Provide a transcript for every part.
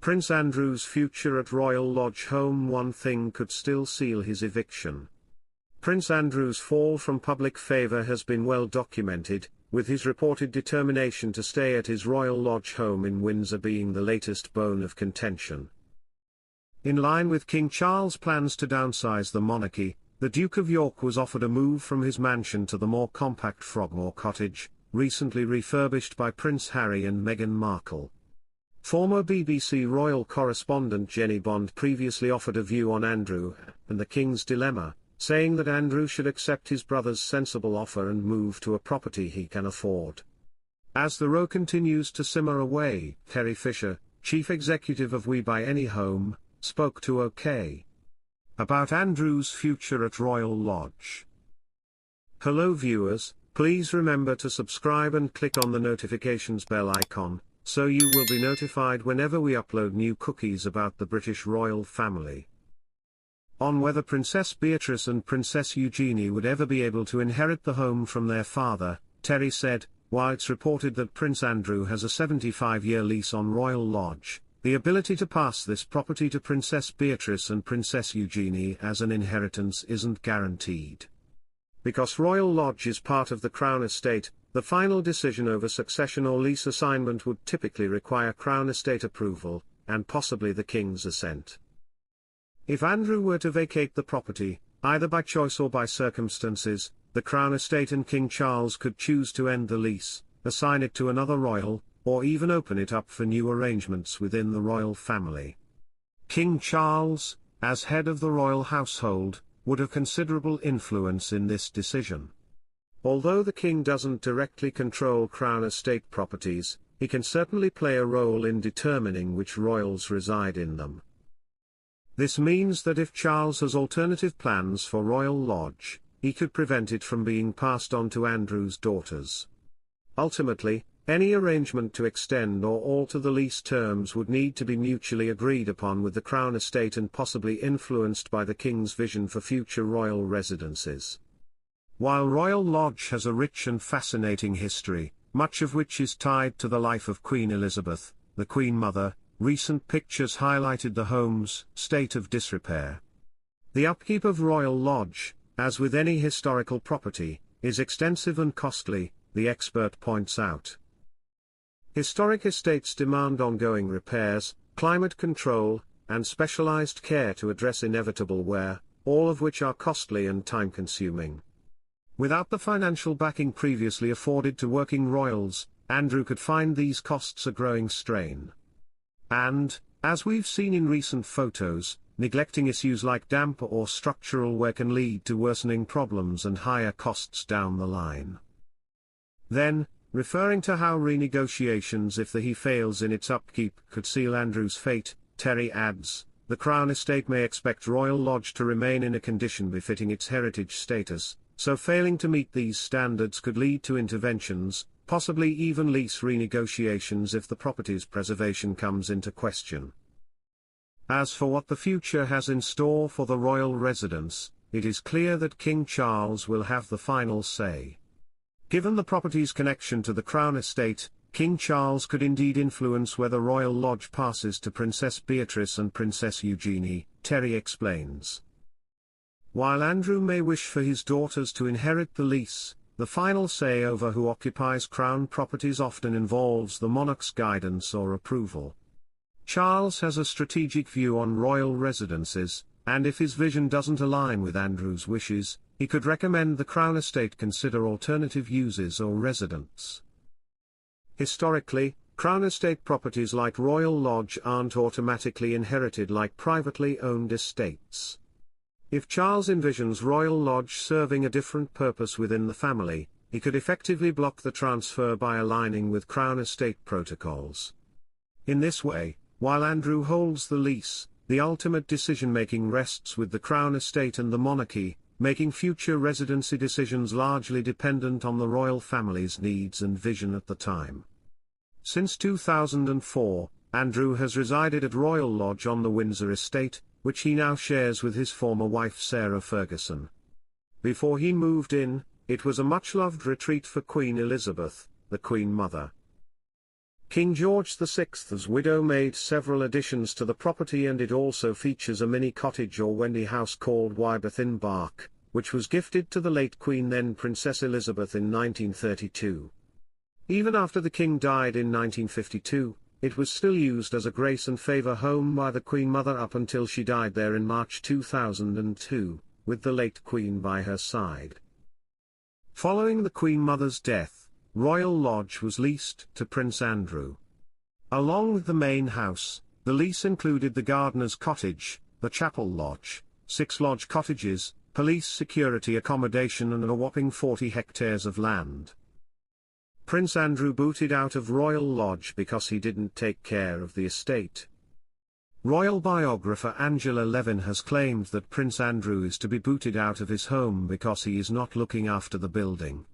Prince Andrew's future at Royal Lodge home. One thing could still seal his eviction. Prince Andrew's fall from public favour has been well documented, with his reported determination to stay at his Royal Lodge home in Windsor being the latest bone of contention. In line with King Charles' plans to downsize the monarchy, the Duke of York was offered a move from his mansion to the more compact Frogmore Cottage, recently refurbished by Prince Harry and Meghan Markle. Former BBC royal correspondent Jennie Bond previously offered a view on Andrew and the King's dilemma, saying that Andrew should accept his brother's sensible offer and move to a property he can afford. As the row continues to simmer away, Terry Fisher, chief executive of We Buy Any Home, spoke to OK about Andrew's future at Royal Lodge. Hello viewers, please remember to subscribe and click on the notifications bell icon, so you will be notified whenever we upload new cookies about the British royal family. On whether Princess Beatrice and Princess Eugenie would ever be able to inherit the home from their father, Terry said, while it's reported that Prince Andrew has a 75-year lease on Royal Lodge, the ability to pass this property to Princess Beatrice and Princess Eugenie as an inheritance isn't guaranteed. Because Royal Lodge is part of the Crown Estate, the final decision over succession or lease assignment would typically require Crown Estate approval, and possibly the King's assent. If Andrew were to vacate the property, either by choice or by circumstances, the Crown Estate and King Charles could choose to end the lease, assign it to another royal, or even open it up for new arrangements within the royal family. King Charles, as head of the royal household, would have considerable influence in this decision. Although the king doesn't directly control Crown Estate properties, he can certainly play a role in determining which royals reside in them. This means that if Charles has alternative plans for Royal Lodge, he could prevent it from being passed on to Andrew's daughters. Ultimately, any arrangement to extend or alter the lease terms would need to be mutually agreed upon with the Crown Estate and possibly influenced by the King's vision for future royal residences. While Royal Lodge has a rich and fascinating history, much of which is tied to the life of Queen Elizabeth, the Queen Mother, recent pictures highlighted the home's state of disrepair. The upkeep of Royal Lodge, as with any historical property, is extensive and costly, the expert points out. Historic estates demand ongoing repairs, climate control, and specialized care to address inevitable wear, all of which are costly and time-consuming. Without the financial backing previously afforded to working royals, Andrew could find these costs a growing strain. And, as we've seen in recent photos, neglecting issues like damp or structural wear can lead to worsening problems and higher costs down the line. Then, referring to how renegotiations if the he fails in its upkeep could seal Andrew's fate, Terry adds, the Crown Estate may expect Royal Lodge to remain in a condition befitting its heritage status, so failing to meet these standards could lead to interventions, possibly even lease renegotiations if the property's preservation comes into question. As for what the future has in store for the royal residence, it is clear that King Charles will have the final say. Given the property's connection to the Crown Estate, King Charles could indeed influence whether Royal Lodge passes to Princess Beatrice and Princess Eugenie, Terry explains. While Andrew may wish for his daughters to inherit the lease, the final say over who occupies Crown properties often involves the monarch's guidance or approval. Charles has a strategic view on royal residences, and if his vision doesn't align with Andrew's wishes, he could recommend the Crown Estate consider alternative uses or residence. Historically, Crown Estate properties like Royal Lodge aren't automatically inherited like privately owned estates. If Charles envisions Royal Lodge serving a different purpose within the family, he could effectively block the transfer by aligning with Crown Estate protocols. In this way, while Andrew holds the lease, the ultimate decision-making rests with the Crown Estate and the monarchy, making future residency decisions largely dependent on the royal family's needs and vision at the time. Since 2004, Andrew has resided at Royal Lodge on the Windsor estate, which he now shares with his former wife Sarah Ferguson. Before he moved in, it was a much-loved retreat for Queen Elizabeth, the Queen Mother. King George VI's widow made several additions to the property, and it also features a mini cottage or Wendy house called Wybeth in Bark, which was gifted to the late Queen, then Princess Elizabeth, in 1932. Even after the King died in 1952, it was still used as a grace and favour home by the Queen Mother up until she died there in March 2002, with the late Queen by her side. Following the Queen Mother's death, Royal Lodge was leased to Prince Andrew. Along with the main house, the lease included the Gardener's Cottage, the Chapel Lodge, 6 lodge cottages, police security accommodation and a whopping 40 hectares of land. Prince Andrew booted out of Royal Lodge because he didn't take care of the estate. Royal biographer Angela Levin has claimed that Prince Andrew is to be booted out of his home because he is not looking after the building.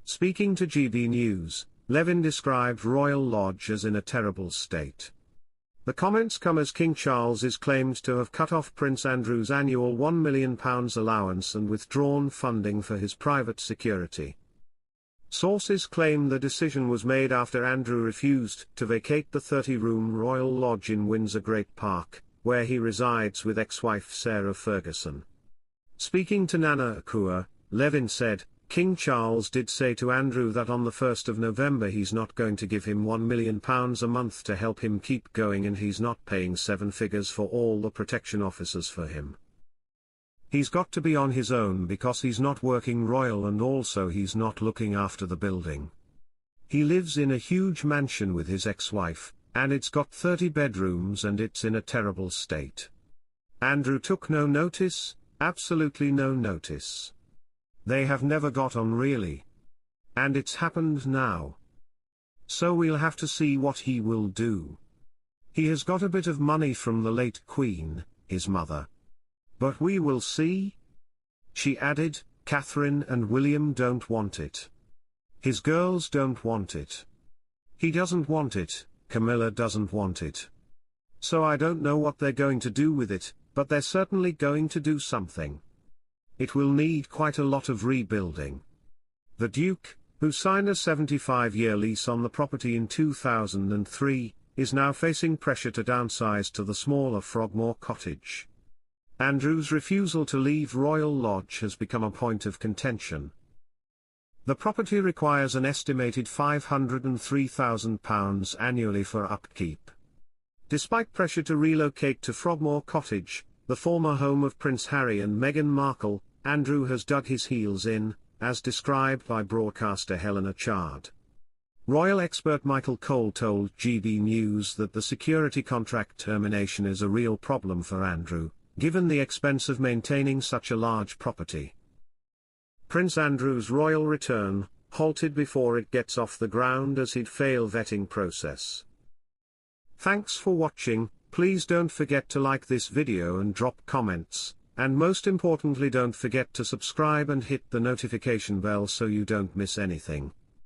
Speaking to GB News, Levin described Royal Lodge as in a terrible state. The comments come as King Charles is claimed to have cut off Prince Andrew's annual £1 million allowance and withdrawn funding for his private security. Sources claim the decision was made after Andrew refused to vacate the 30-room Royal Lodge in Windsor Great Park, where he resides with ex-wife Sarah Ferguson. Speaking to Nana Akua, Levin said, King Charles did say to Andrew that on the 1st of November he's not going to give him £1 million a month to help him keep going, and he's not paying 7 figures for all the protection officers for him. He's got to be on his own because he's not working royal, and also he's not looking after the building. He lives in a huge mansion with his ex-wife, and it's got 30 bedrooms and it's in a terrible state. Andrew took no notice, absolutely no notice. They have never got on really. And it's happened now. So we'll have to see what he will do. He has got a bit of money from the late Queen, his mother. But we will see. She added, Catherine and William don't want it. His girls don't want it. He doesn't want it, Camilla doesn't want it. So I don't know what they're going to do with it, but they're certainly going to do something. It will need quite a lot of rebuilding. The Duke, who signed a 75-year lease on the property in 2003, is now facing pressure to downsize to the smaller Frogmore Cottage. Andrew's refusal to leave Royal Lodge has become a point of contention. The property requires an estimated £503,000 annually for upkeep. Despite pressure to relocate to Frogmore Cottage, the former home of Prince Harry and Meghan Markle, Andrew has dug his heels in, as described by broadcaster Helena Chard. Royal expert Michael Cole told GB News that the security contract termination is a real problem for Andrew, given the expense of maintaining such a large property. Prince Andrew's royal return, halted before it gets off the ground as he'd fail vetting process. Thanks for watching. Please don't forget to like this video and drop comments, and most importantly don't forget to subscribe and hit the notification bell so you don't miss anything.